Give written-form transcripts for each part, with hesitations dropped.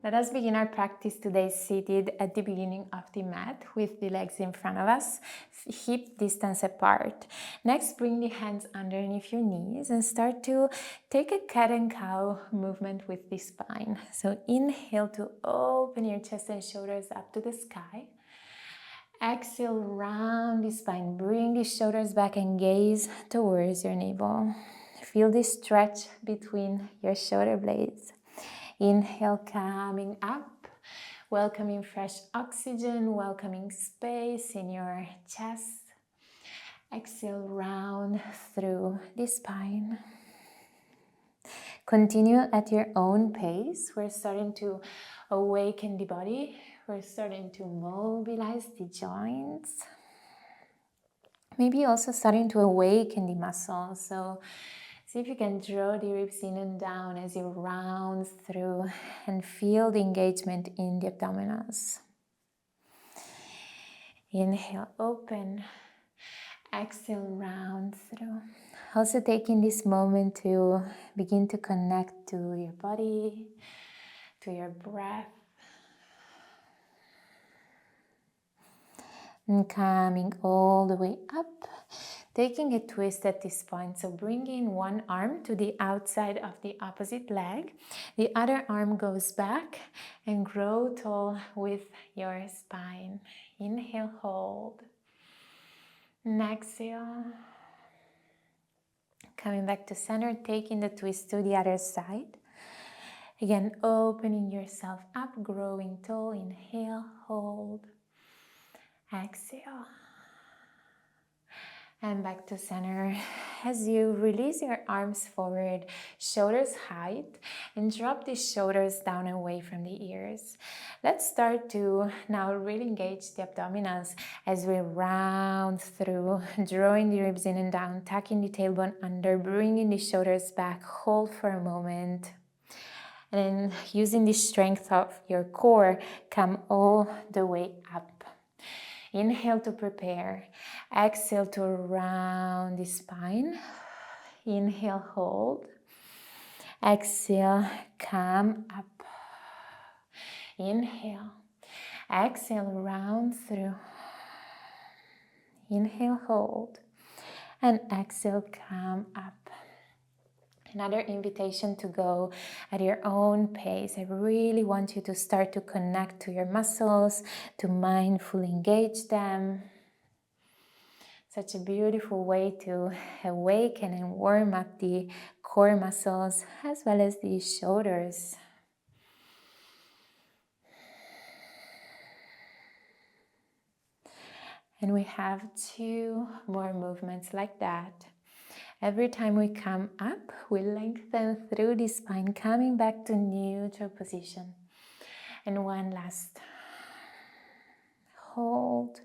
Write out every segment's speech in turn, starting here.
Let us begin our practice today seated at the beginning of the mat with the legs in front of us, hip distance apart. Next, bring the hands underneath your knees and start to take a cat and cow movement with the spine. So inhale to open your chest and shoulders up to the sky. Exhale, round the spine, bring the shoulders back and gaze towards your navel. Feel the stretch between your shoulder blades. Inhale, coming up, welcoming fresh oxygen, welcoming space in your chest. Exhale, round through the spine. Continue at your own pace. We're starting to awaken the body. We're starting to mobilize the joints. Maybe also starting to awaken the muscles. So see if you can draw the ribs in and down as you round through and feel the engagement in the abdominals. Inhale, open. Exhale, round through. Also taking this moment to begin to connect to your body, to your breath. And coming all the way up, taking a twist at this point. So bringing one arm to the outside of the opposite leg. The other arm goes back and grow tall with your spine. Inhale, hold. And exhale. Coming back to center, taking the twist to the other side. Again, opening yourself up, growing tall. Inhale, hold. Exhale. And back to center. As you release your arms forward, shoulders height, and drop the shoulders down away from the ears. Let's start to now really engage the abdominals as we round through, drawing the ribs in and down, tucking the tailbone under, bringing the shoulders back, hold for a moment. And then using the strength of your core, come all the way up. Inhale to prepare. Exhale to round the spine. Inhale, hold. Exhale, come up. Inhale. Exhale, round through. Inhale, hold. And exhale, come up. Another invitation to go at your own pace. I really want you to start to connect to your muscles, to mindfully engage them. Such a beautiful way to awaken and warm up the core muscles as well as the shoulders. And we have 2 more movements like that. Every time we come up, we lengthen through the spine, coming back to neutral position. And one last. Hold.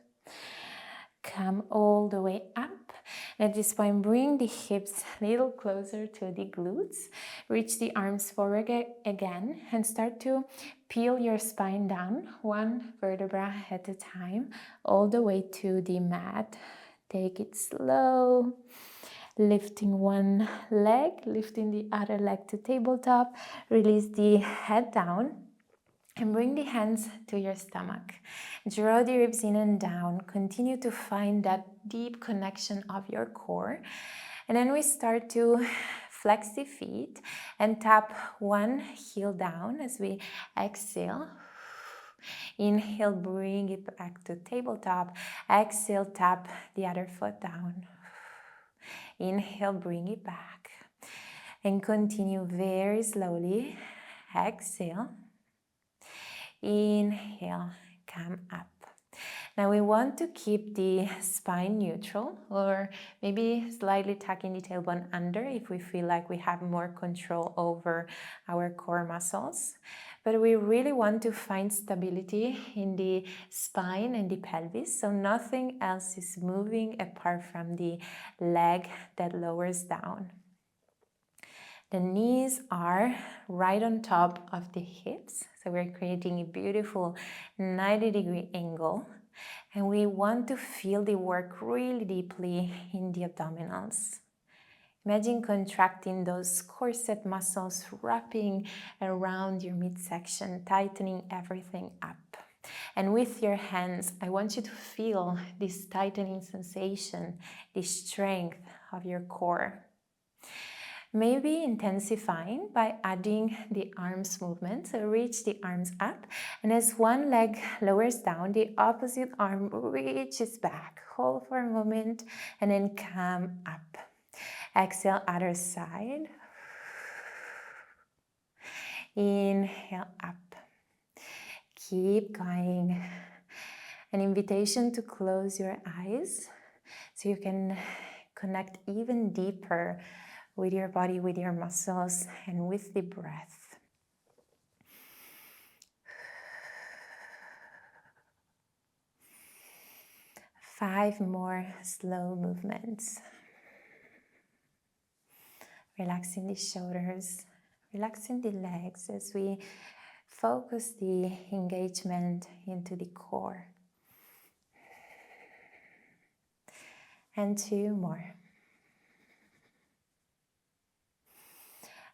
Come all the way up. At this point, bring the hips a little closer to the glutes. Reach the arms forward again and start to peel your spine down, 1 vertebra at a time, all the way to the mat. Take it slow. Lifting one leg, lifting the other leg to tabletop. Release the head down and bring the hands to your stomach. Draw the ribs in and down. Continue to find that deep connection of your core. And then we start to flex the feet and tap one heel down as we exhale. Inhale, bring it back to tabletop. Exhale, tap the other foot down. Inhale, bring it back. And continue very slowly. Exhale. Inhale, come up. Now we want to keep the spine neutral, or maybe slightly tucking the tailbone under if we feel like we have more control over our core muscles. But we really want to find stability in the spine and the pelvis, so nothing else is moving apart from the leg that lowers down. The knees are right on top of the hips, so we're creating a beautiful 90-degree angle. And we want to feel the work really deeply in the abdominals. Imagine contracting those corset muscles, wrapping around your midsection, tightening everything up. And with your hands, I want you to feel this tightening sensation, this strength of your core. Maybe intensifying by adding the arms movement. So reach the arms up, and as one leg lowers down, the opposite arm reaches back. Hold for a moment, and then come up. Exhale, other side. Inhale up. Keep going. An invitation to close your eyes so you can connect even deeper with your body, with your muscles, and with the breath. Five more slow movements. Relaxing the shoulders, relaxing the legs as we focus the engagement into the core. And two more.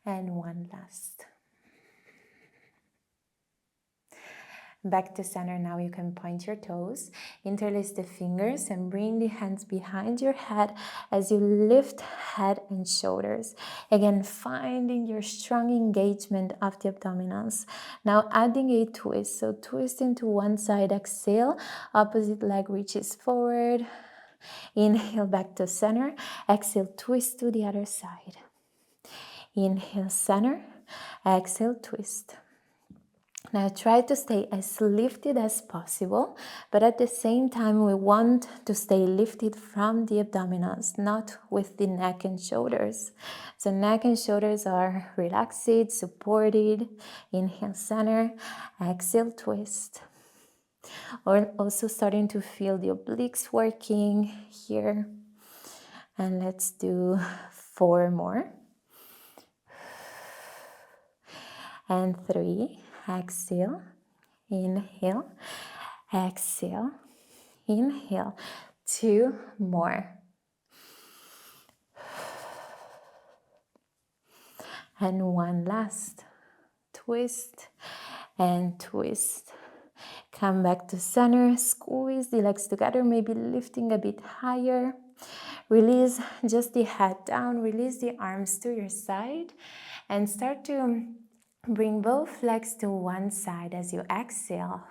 And one last. Back to center. Now you can point your toes, interlace the fingers, and bring the hands behind your head as you lift head and shoulders. Again, finding your strong engagement of the abdominals. Now adding a twist. So twist into one side, exhale, opposite leg reaches forward. Inhale, back to center. Exhale, twist to the other side. Inhale, center. Exhale, twist. Now try to stay as lifted as possible, but at the same time we want to stay lifted from the abdominals, not with the neck and shoulders. So neck and shoulders are relaxed, supported. Inhale, center. Exhale, twist. Or also starting to feel the obliques working here. And let's do 4 more. And 3. Exhale, inhale, exhale, inhale. 2 more. And one last. Twist and twist. Come back to center, squeeze the legs together, maybe lifting a bit higher. Release just the head down, release the arms to your side, and start to bring both legs to one side as you exhale.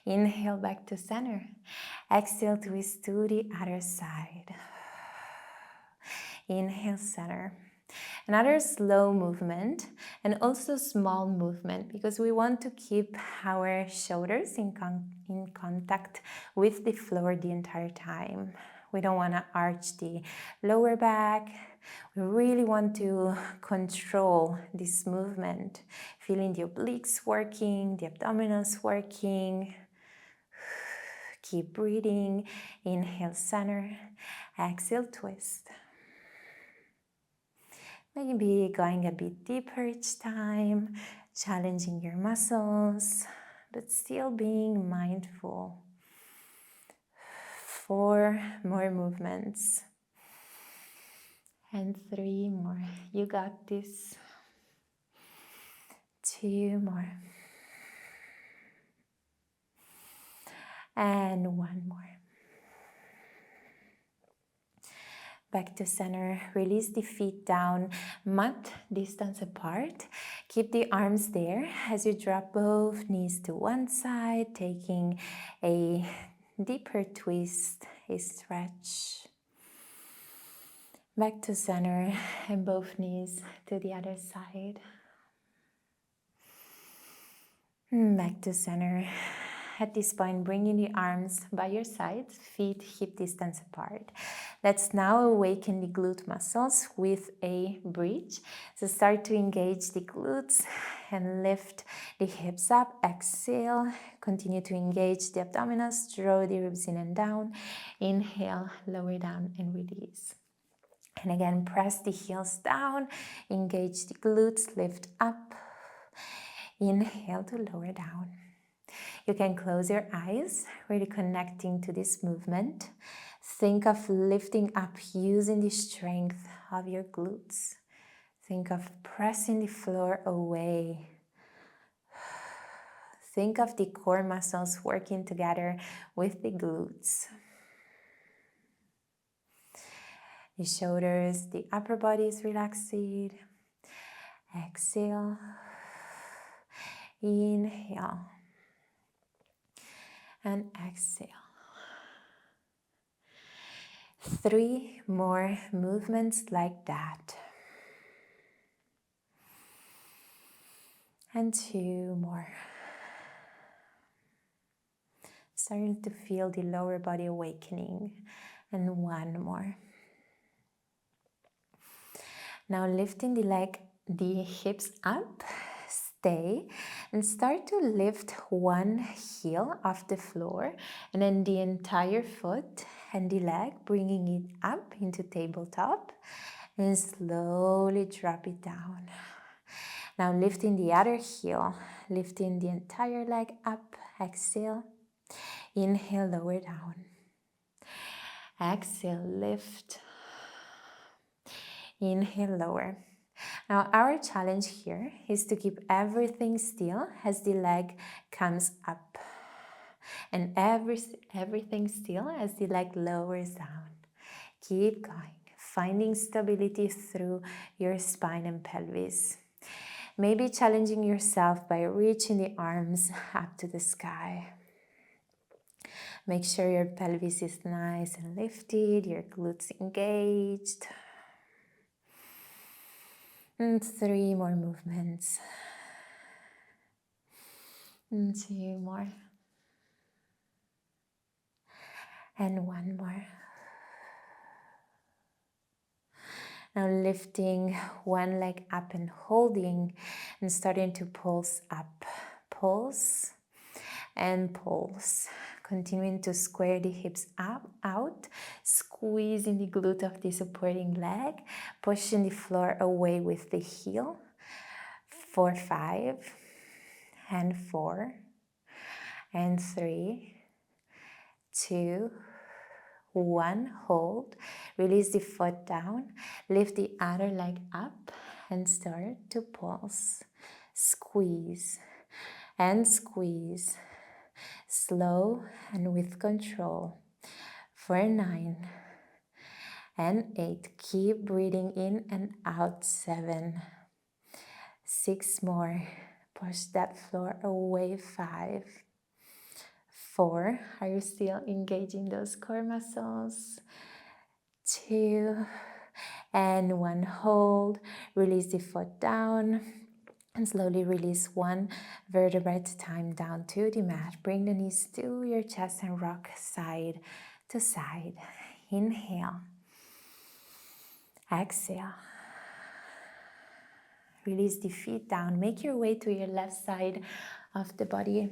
Inhale, back to center. Exhale, twist to the other side. Inhale, center. Another slow movement and also small movement because we want to keep our shoulders in contact with the floor the entire time. We don't want to arch the lower back. We really want to control this movement, feeling the obliques working, the abdominals working. Keep breathing. Inhale, center. Exhale, twist. Maybe going a bit deeper each time, challenging your muscles, but still being mindful. 4 more movements. And 3 more. You got this. 2 more. And 1 more. Back to center, release the feet down, mat distance apart. Keep the arms there as you drop both knees to one side, taking a deeper twist, a stretch. Back to center and both knees to the other side. Back to center. At this point, bringing the arms by your sides, feet hip distance apart. Let's now awaken the glute muscles with a bridge. So start to engage the glutes and lift the hips up. Exhale. Continue to engage the abdominals. Draw the ribs in and down. Inhale, lower down and release. And again, press the heels down. Engage the glutes. Lift up. Inhale to lower down. You can close your eyes, really connecting to this movement. Think of lifting up using the strength of your glutes. Think of pressing the floor away. Think of the core muscles working together with the glutes. The shoulders, the upper body is relaxed. Exhale. Inhale. And exhale. 3 more movements like that. And 2 more. Starting to feel the lower body awakening. And 1 more. Now lifting the hips up, stay, and start to lift one heel off the floor, and then the entire foot and the leg, bringing it up into tabletop, and slowly drop it down. Now lifting the other heel, lifting the entire leg up, exhale, inhale, lower down, exhale, lift, inhale, lower. Now our challenge here is to keep everything still as the leg comes up, and everything still as the leg lowers down. Keep going, finding stability through your spine and pelvis. Maybe challenging yourself by reaching the arms up to the sky. Make sure your pelvis is nice and lifted, your glutes engaged. And 3 more movements. And 2 more. And 1 more. Now lifting one leg up and holding and starting to pulse up. Pulse and pulse. Continuing to square the hips up, out, squeezing the glute of the supporting leg, pushing the floor away with the heel. 4, 5, and 4, and 3, 2, 1, hold, release the foot down, lift the other leg up, and start to pulse. Squeeze, and squeeze. Slow and with control. 4, 9, and 8. Keep breathing in and out. 7, 6 more. Push that floor away. 5, 4. Are you still engaging those core muscles? 2, and 1. Hold. Release the foot down. And slowly release one vertebra at a time down to the mat. Bring the knees to your chest and rock side to side. Inhale. Exhale. Release the feet down. Make your way to your left side of the body.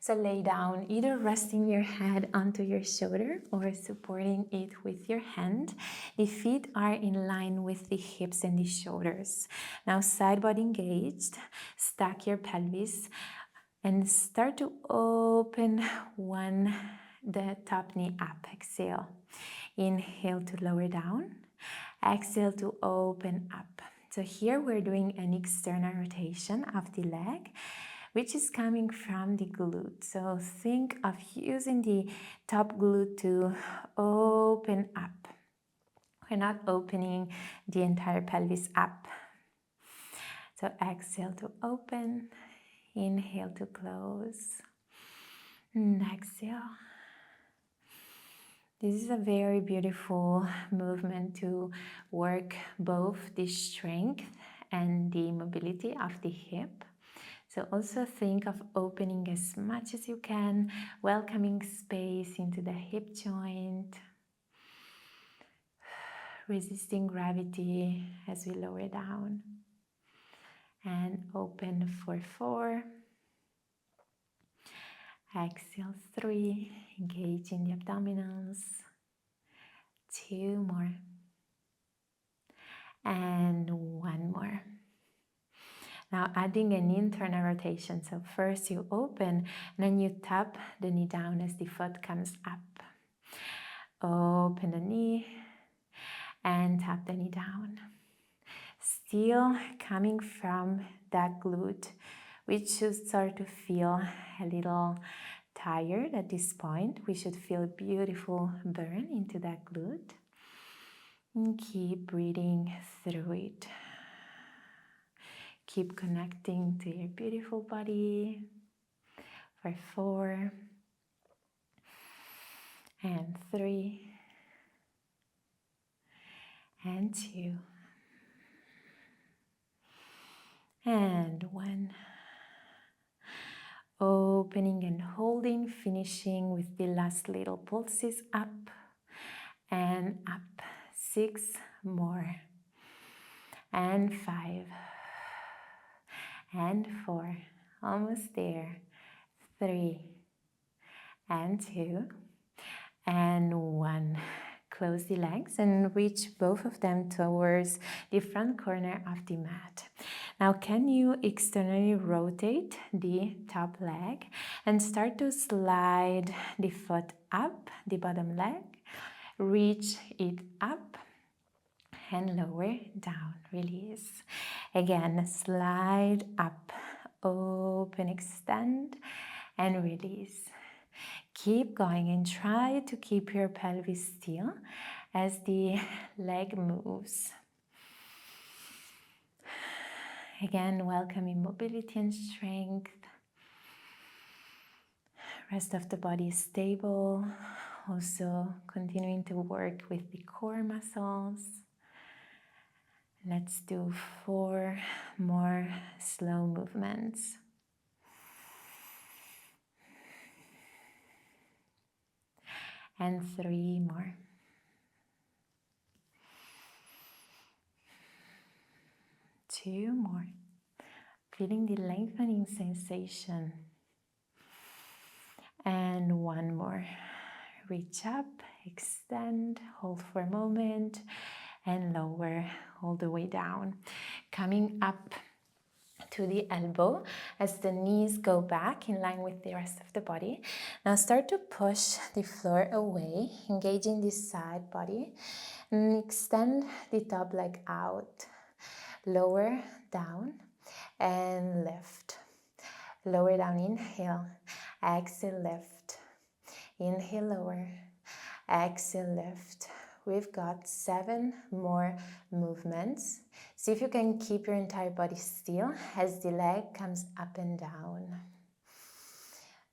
So lay down, either resting your head onto your shoulder or supporting it with your hand. The feet are in line with the hips and the shoulders. Now side body engaged. Stack your pelvis and start to open the top knee up. Exhale. Inhale to lower down. Exhale to open up. So here we're doing an external rotation of the leg, which is coming from the glute. So think of using the top glute to open up. We're not opening the entire pelvis up. So exhale to open, inhale to close, and exhale. This is a very beautiful movement to work both the strength and the mobility of the hip. So also think of opening as much as you can, welcoming space into the hip joint, resisting gravity as we lower down, and open for 4, exhale 3, engage in the abdominals, 2 more, and 1 more. Now adding an internal rotation. So first you open, and then you tap the knee down as the foot comes up. Open the knee, and tap the knee down. Still coming from that glute, which should start to feel a little tired at this point. We should feel a beautiful burn into that glute. And keep breathing through it. Keep connecting to your beautiful body for 4 and 3 and 2 and 1. Opening and holding, finishing with the last little pulses up and up. 6 more and 5 and 4, almost there. 3 and 2 and 1. Close the legs and reach both of them towards the front corner of the mat. Now, can you externally rotate the top leg and start to slide the foot up, the bottom leg, reach it up and lower down, release. Again, slide up, open, extend and release. Keep going and try to keep your pelvis still as the leg moves. Again, welcoming mobility and strength. Rest of the body is stable. Also continuing to work with the core muscles. Let's do 4 more slow movements. And 3 more. 2 more. Feeling the lengthening sensation. And 1 more. Reach up, extend, hold for a moment, and lower all the way down. Coming up to the elbow as the knees go back in line with the rest of the body. Now start to push the floor away, engaging the side body, and extend the top leg out. Lower down and lift. Lower down, inhale, exhale, lift. Inhale, lower, exhale, lift. We've got 7 more movements. See if you can keep your entire body still as the leg comes up and down.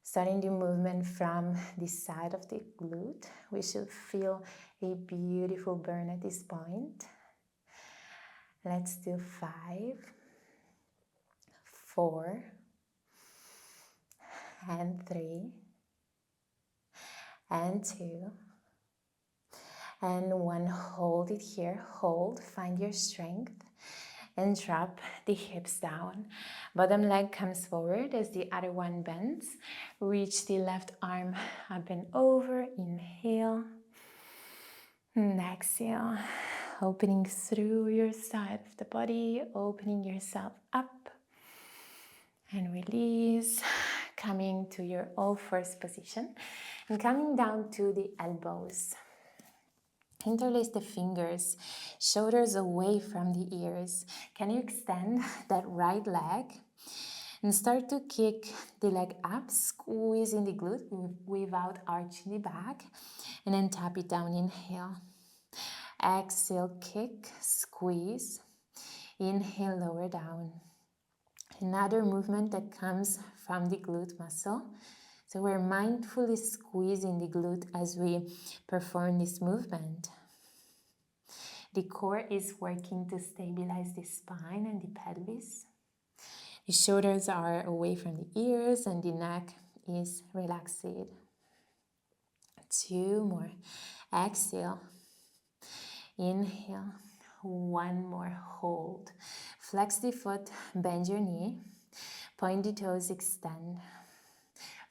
Starting the movement from the side of the glute. We should feel a beautiful burn at this point. Let's do 5, 4, and 3, and 2, and 1. Hold it here, hold, find your strength, and drop the hips down. Bottom leg comes forward as the other one bends. Reach the left arm up and over, inhale, and exhale. Opening through your side of the body, opening yourself up, and release. Coming to your all fours position and coming down to the elbows. Interlace the fingers, shoulders away from the ears. Can you extend that right leg and start to kick the leg up, squeezing the glute without arching the back, and then tap it down. Inhale, exhale, kick, squeeze. Inhale, lower down. Another movement that comes from the glute muscle. So we're mindfully squeezing the glute as we perform this movement. The core is working to stabilize the spine and the pelvis. The shoulders are away from the ears and the neck is relaxed. 2 more. Exhale. Inhale. 1 more. Hold. Flex the foot, bend your knee. Point the toes, extend.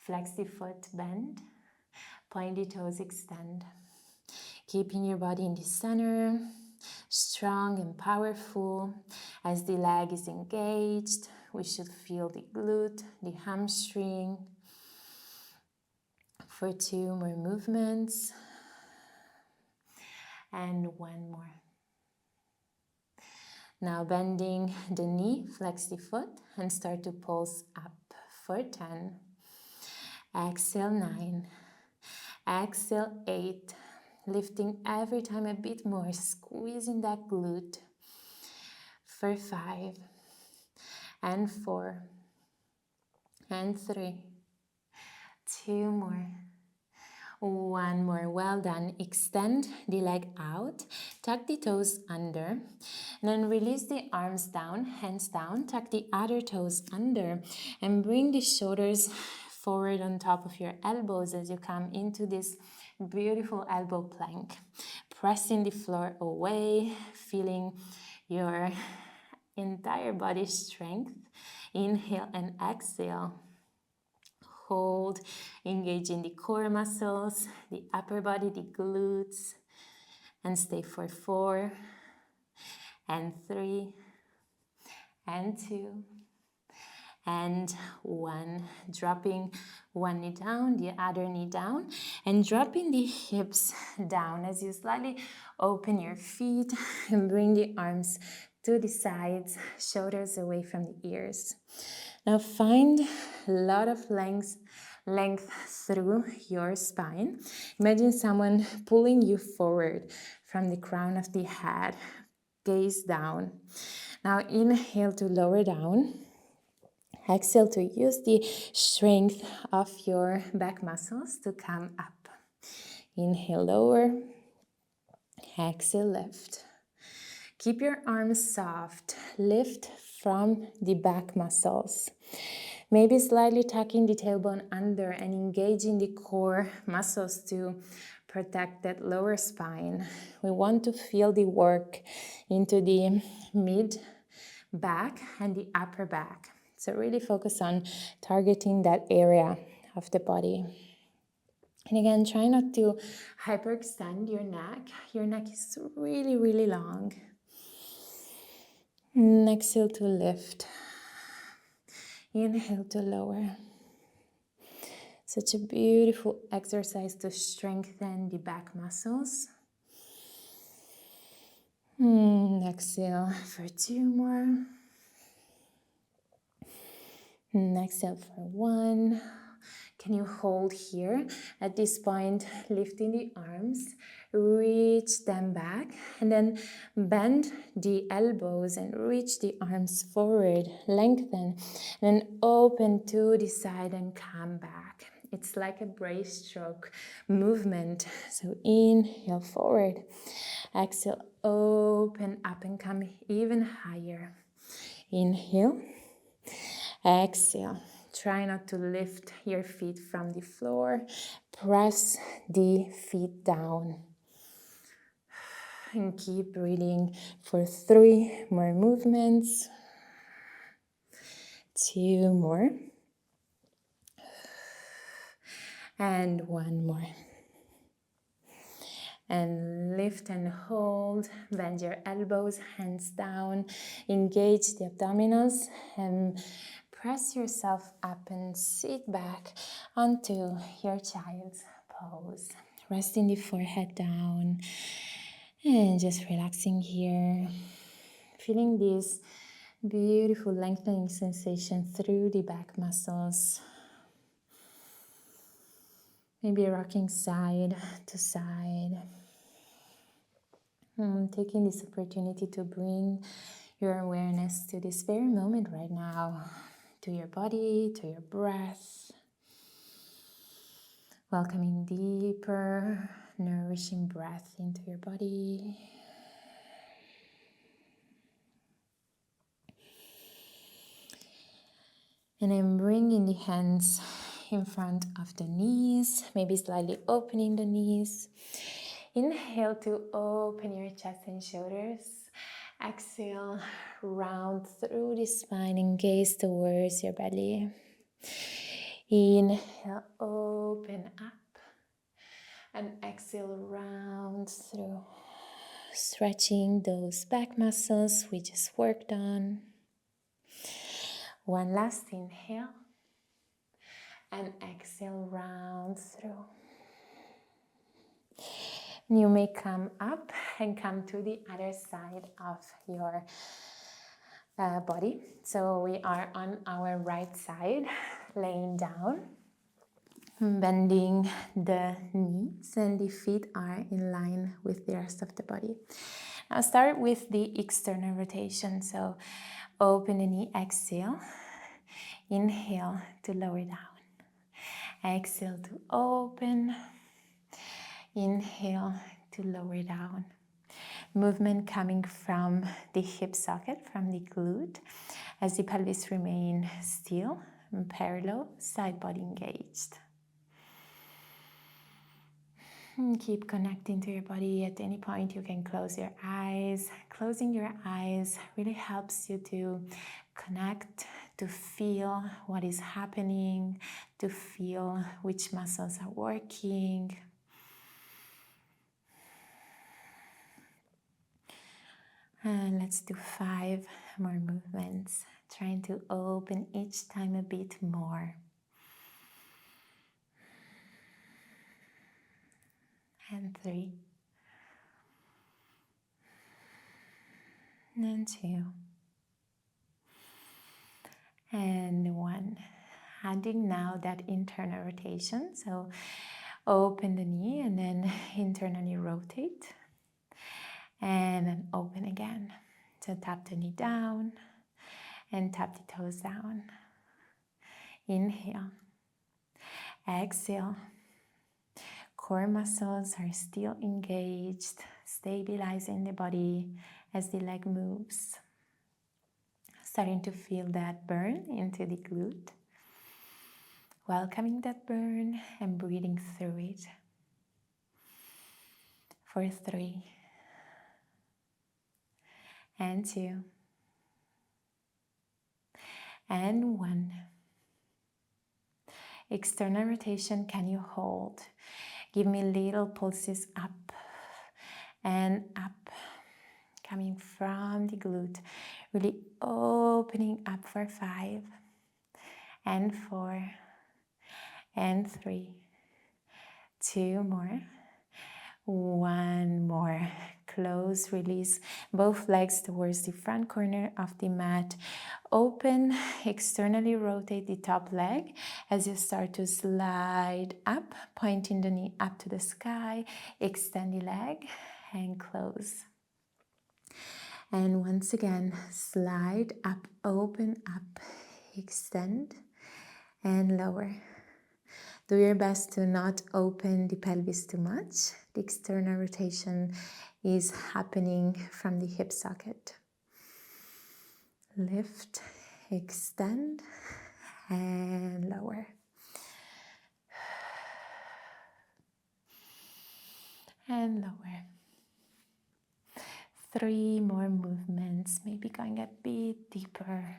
Flex the foot, bend. Point the toes, extend. Keeping your body in the center, strong and powerful. As the leg is engaged, we should feel the glute, the hamstring. For 2 more movements. And 1 more. Now bending the knee, flex the foot and start to pulse up for 10. Exhale 9. Exhale 8. Lifting every time a bit more, squeezing that glute for 5 and 4 and 3. 2 more. 1 more. Well done. Extend the leg out, tuck the toes under, and then release the arms down, hands down, tuck the other toes under, and bring the shoulders forward on top of your elbows as you come into this beautiful elbow plank. Pressing the floor away, feeling your entire body strength. Inhale and exhale. Hold, engage in the core muscles, the upper body, the glutes, and stay for 4 and 3 and 2 and 1. Dropping one knee down, the other knee down, and dropping the hips down as you slightly open your feet and bring the arms to the sides, shoulders away from the ears. Now find a lot of length through your spine. Imagine someone pulling you forward from the crown of the head, gaze down. Now inhale to lower down. Exhale to use the strength of your back muscles to come up. Inhale, lower. Exhale, lift. Keep your arms soft. Lift from the back muscles. Maybe slightly tucking the tailbone under and engaging the core muscles to protect that lower spine. We want to feel the work into the mid back and the upper back. So really focus on targeting that area of the body. And again, try not to hyperextend your neck. Your neck is really, really long. Exhale to lift. Inhale to lower. Such a beautiful exercise to strengthen the back muscles. Exhale for 2 more. Exhale for 1. Can you hold here at this point, lifting the arms, reach them back, and then bend the elbows and reach the arms forward, lengthen, and then open to the side and come back. It's like a breaststroke movement. So inhale forward, exhale, open up and come even higher. Inhale, exhale. Try not to lift your feet from the floor. Press the feet down. And keep breathing for 3 more movements. 2 more. And 1 more. And lift and hold. Bend your elbows, hands down. Engage the abdominals and press yourself up and sit back onto your child's pose. Resting the forehead down and just relaxing here. Feeling this beautiful lengthening sensation through the back muscles. Maybe rocking side to side. Taking this opportunity to bring your awareness to this very moment right now. To your body, to your breath. Welcoming deeper, nourishing breath into your body. And then bringing the hands in front of the knees, maybe slightly opening the knees. Inhale to open your chest and shoulders. Exhale, round through the spine and gaze towards your belly. Inhale, open up. And exhale, round through. Stretching those back muscles we just worked on. One last inhale. And exhale, round through. You may come up and come to the other side of your body. So we are on our right side, laying down, bending the knees, and the feet are in line with the rest of the body. Now start with the external rotation. So open the knee, exhale, inhale to lower down, exhale to open, inhale to lower down. Movement coming from the hip socket, from the glute, as the pelvis remain still and parallel, side body engaged. And keep connecting to your body. At any point you can close your eyes. Closing your eyes really helps you to connect, to feel what is happening, to feel which muscles are working. And let's do 5 more movements, trying to open each time a bit more. And 3. And 2. And 1. Adding now that internal rotation. So open the knee and then internally rotate. And then open again. So tap the knee down and tap the toes down. Inhale. Exhale. Core muscles are still engaged, stabilizing the body as the leg moves. Starting to feel that burn into the glute. Welcoming that burn and breathing through it. For 3. And 2. And 1. External rotation, can you hold? Give me little pulses up and up, coming from the glute, really opening up for 5 and 4 and 3, 2 more, 1 more. Close, release both legs towards the front corner of the mat. Open, externally rotate the top leg as you start to slide up, pointing the knee up to the sky. Extend the leg and close. And once again, slide up, open up, extend and lower. Do your best to not open the pelvis too much. The external rotation is happening from the hip socket. Lift, extend, and lower. And lower. 3 more movements, maybe going a bit deeper.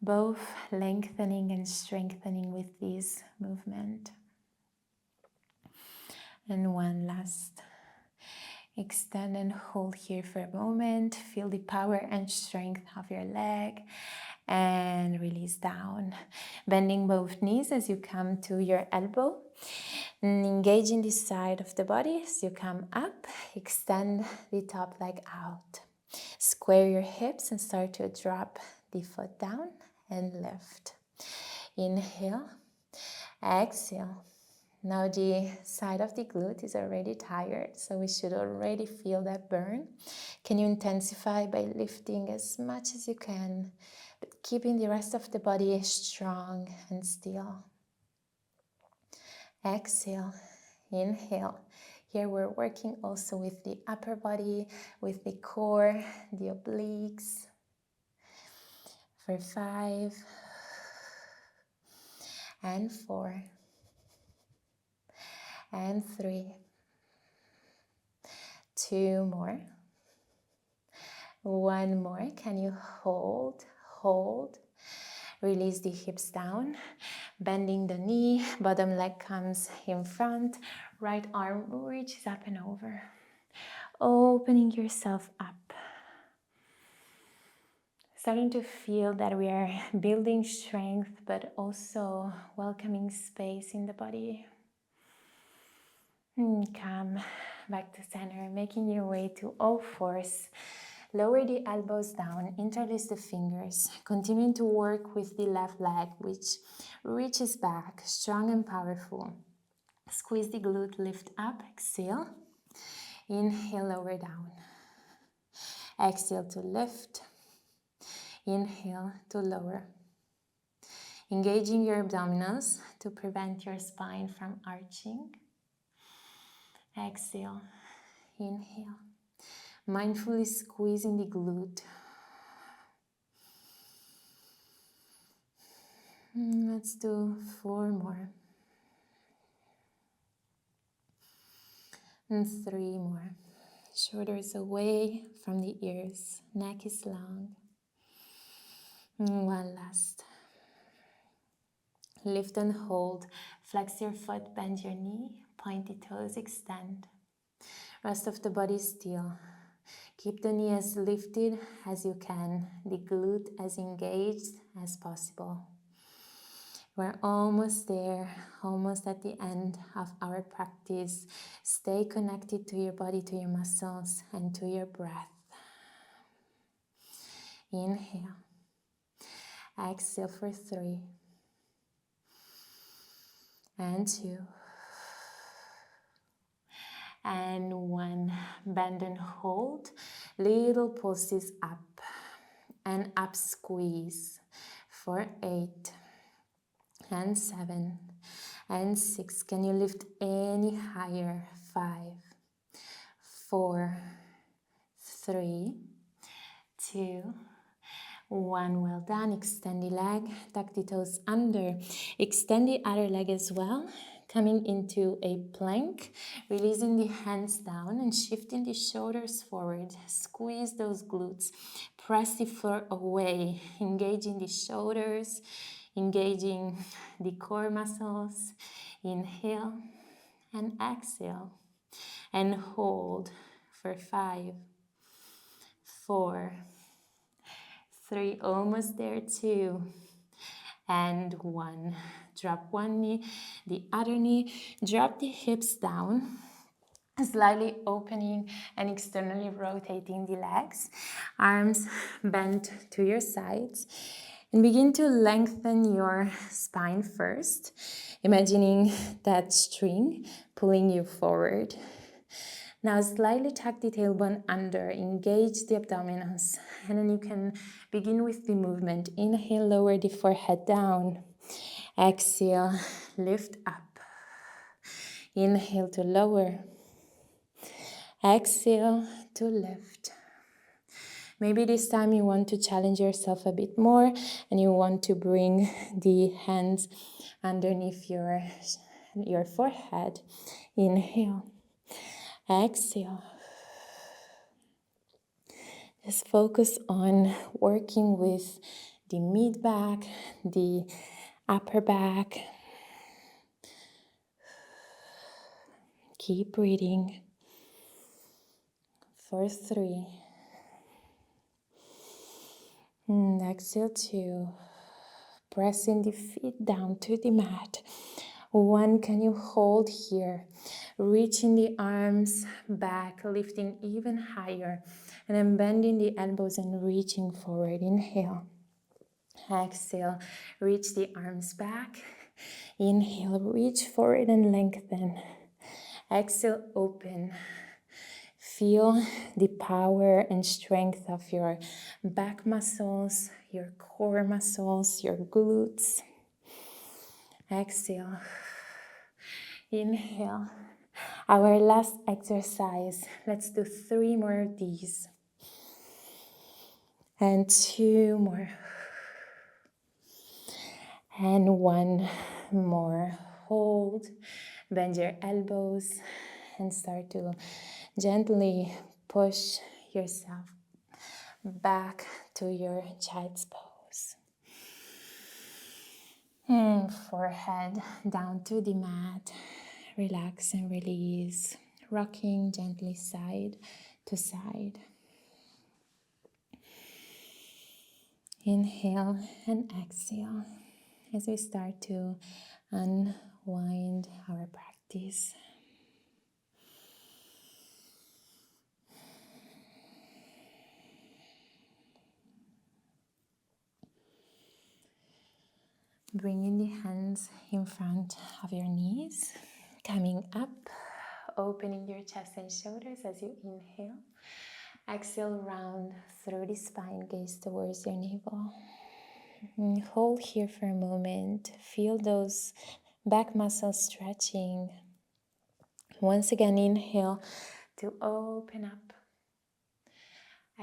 Both lengthening and strengthening with this movement. And 1 last. Extend and hold here for a moment. Feel the power and strength of your leg. And release down. Bending both knees as you come to your elbow. And engaging the side of the body as you come up. Extend the top leg out. Square your hips and start to drop the foot down and lift. Inhale. Exhale. Now the side of the glute is already tired, so we should already feel that burn. Can you intensify by lifting as much as you can, but keeping the rest of the body strong and still. Exhale, inhale. Here we're working also with the upper body, with the core, the obliques. For 5 and 4. And 3, 2 more, 1 more. Can you hold, hold, release the hips down, bending the knee, bottom leg comes in front, right arm reaches up and over, opening yourself up, starting to feel that we are building strength, but also welcoming space in the body. Come back to center, making your way to all fours, Lower the elbows down, interlace the fingers, continuing to work with the left leg, which reaches back, strong and powerful. Squeeze the glute, lift up, exhale. Inhale, lower down. Exhale to lift. Inhale to lower. Engaging your abdominals to prevent your spine from arching. Exhale, inhale. Mindfully squeezing the glute. Let's do 4 more. And 3 more. Shoulders away from the ears. Neck is long. And 1 last. Lift and hold. Flex your foot, bend your knee. Pointy toes extend. Rest of the body still. Keep the knee as lifted as you can. The glute as engaged as possible. We're almost there, almost at the end of our practice. Stay connected to your body, to your muscles, and to your breath. Inhale. Exhale for 3. And 2. And 1. Bend and hold. Little pulses up. And up squeeze for 8. And 7. And 6. Can you lift any higher? 5. 4. 3. 2. 1. Well done. Extend the leg. Tuck the toes under. Extend the other leg as well. Coming into a plank. Releasing the hands down and shifting the shoulders forward. Squeeze those glutes. Press the floor away. Engaging the shoulders. Engaging the core muscles. Inhale and exhale. And hold for 5, 4, 3, almost there, 2, and 1. Drop one knee, the other knee. Drop the hips down, slightly opening and externally rotating the legs. Arms bent to your sides. And begin to lengthen your spine first, imagining that string pulling you forward. Now slightly tuck the tailbone under, engage the abdominals, and then you can begin with the movement. Inhale, lower the forehead down. Exhale, lift up. Inhale to lower. Exhale to lift. Maybe this time you want to challenge yourself a bit more and you want to bring the hands underneath your forehead. Inhale. Exhale. Just focus on working with the mid back, the upper back. Keep breathing. For 3. And exhale 2. Pressing the feet down to the mat. 1, can you hold here? Reaching the arms back, lifting even higher. And then bending the elbows and reaching forward. Inhale. Exhale. Reach the arms back. Inhale. Reach forward and lengthen. Exhale. Open. Feel the power and strength of your back muscles, your core muscles, your glutes. Exhale. Inhale. Our last exercise. Let's do 3 more of these. And 2 more. And 1 more. Hold. Bend your elbows and start to gently push yourself back to your child's pose. Forehead down to the mat. Relax and release. Rocking gently side to side. Inhale and exhale as we start to unwind our practice. Bringing the hands in front of your knees, coming up, opening your chest and shoulders as you inhale. Exhale, round through the spine, gaze towards your navel. And hold here for a moment. Feel those back muscles stretching. Once again, inhale to open up.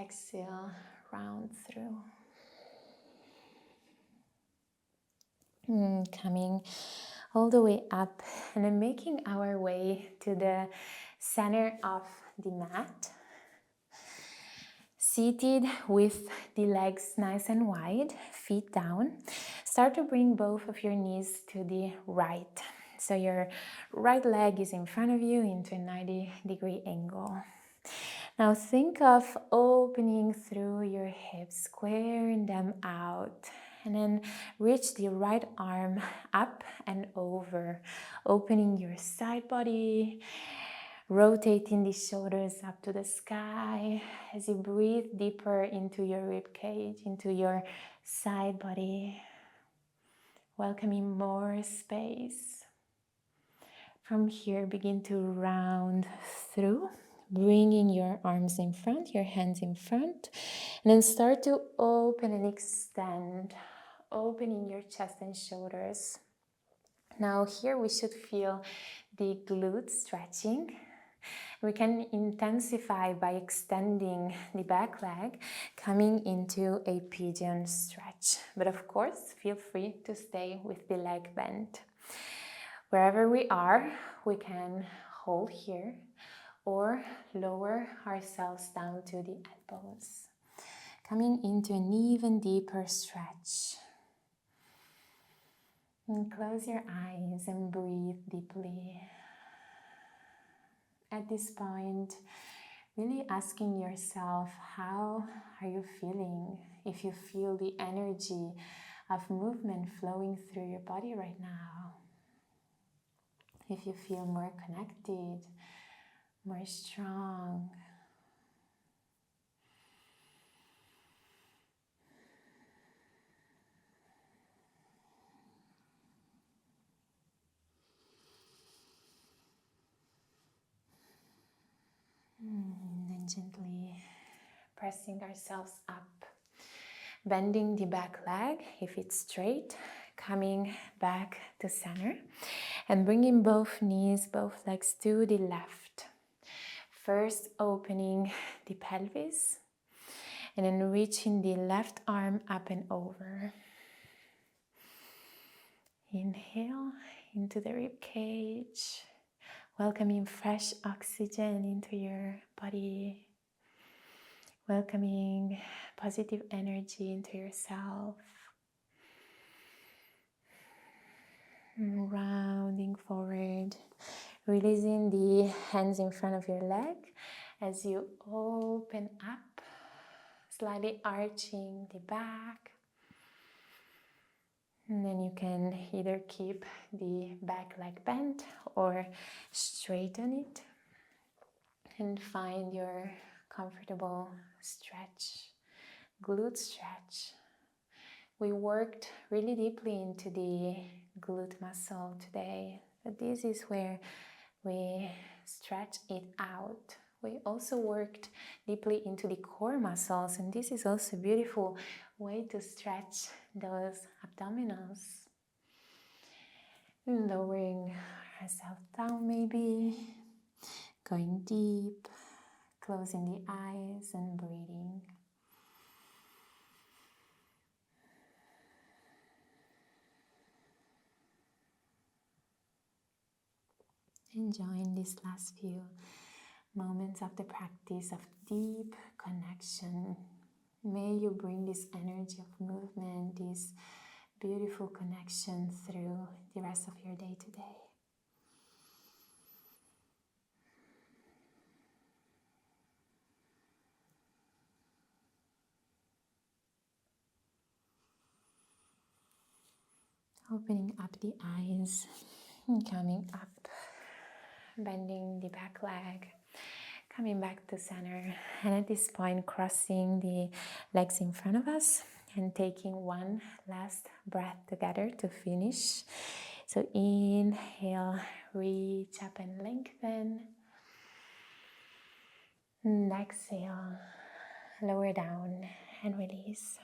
Exhale, round through. Coming all the way up and then making our way to the center of the mat. Seated with the legs nice and wide, feet down. Start to bring both of your knees to the right. So your right leg is in front of you into a 90-degree angle. Now think of opening through your hips, squaring them out. And then reach the right arm up and over, opening your side body, rotating the shoulders up to the sky as you breathe deeper into your rib cage, into your side body, welcoming more space. From here, begin to round through, bringing your arms in front, your hands in front, and then start to open and extend, opening your chest and shoulders. Now here we should feel the glutes stretching. We can intensify by extending the back leg, coming into a pigeon stretch. But of course, feel free to stay with the leg bent. Wherever we are, we can hold here or lower ourselves down to the elbows. Coming into an even deeper stretch. And close your eyes and breathe deeply. At this point, really asking yourself, how are you feeling? If you feel the energy of movement flowing through your body right now. If you feel more connected, more strong. And gently pressing ourselves up, bending the back leg if it's straight, coming back to center, and bringing both knees, both legs to the left. First opening the pelvis, and then reaching the left arm up and over. Inhale into the rib cage, welcoming fresh oxygen into your body, welcoming positive energy into yourself. And rounding forward, releasing the hands in front of your leg as you open up, slightly arching the back. And then you can either keep the back leg bent or straighten it and find your comfortable stretch, glute stretch. We worked really deeply into the glute muscle today, but this is where we stretch it out. We also worked deeply into the core muscles, and this is also a beautiful way to stretch those abdominals. Lowering ourselves down maybe, going deep, closing the eyes and breathing. Enjoying these last few moments of the practice of deep connection. May you bring this energy of movement, this beautiful connection through the rest of your day today. Opening up the eyes and coming up, bending the back leg, coming back to center, and at this point crossing the legs in front of us, And taking one last breath together to finish. So inhale, reach up and lengthen. And exhale, lower down and release.